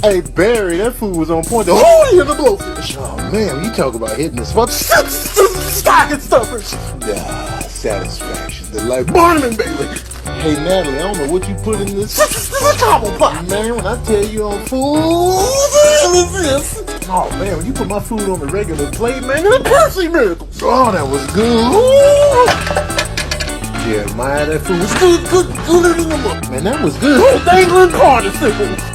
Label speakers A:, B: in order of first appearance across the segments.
A: Hey, Barry, that food was on point. The holy and the blowfish. Oh, man, you talk about hitting the spot. Stocking stuffers. Satisfaction, delight. Barnum and Bailey. Hey, Natalie, I don't know what you put in this gobble pot. Man, when I tell you on food, this. Oh, man, when you put my food on the regular plate, man, it's a Percy miracle. Oh, that was good. Jeremiah, that food was good. Man, that was good. Oh, dangling participles.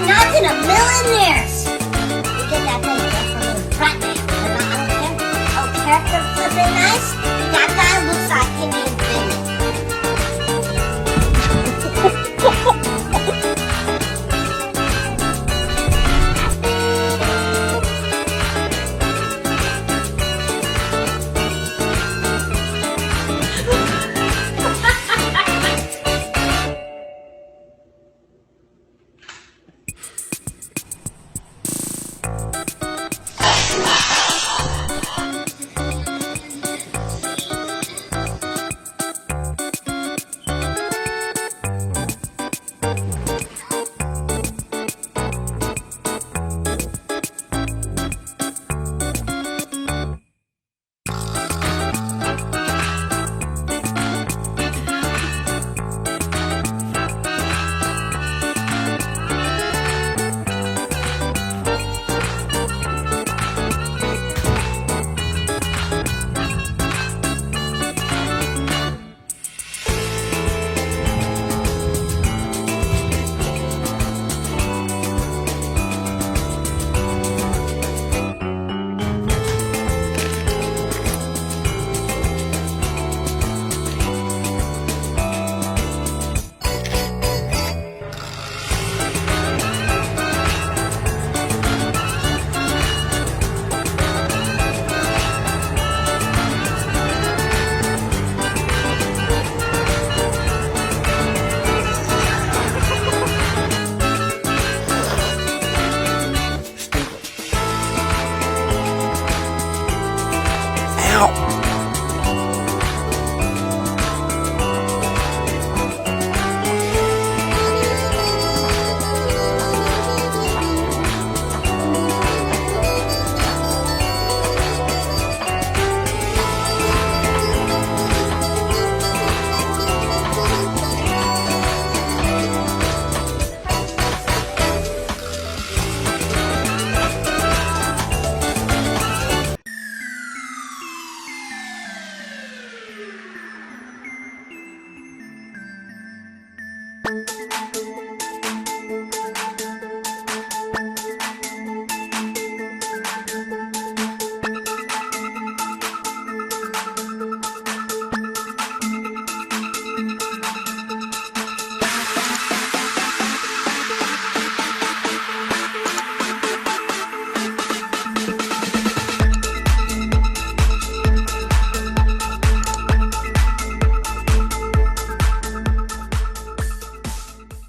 B: Not in a million years. You get that thing from the front man. I don't care. Oh, character flipping nice.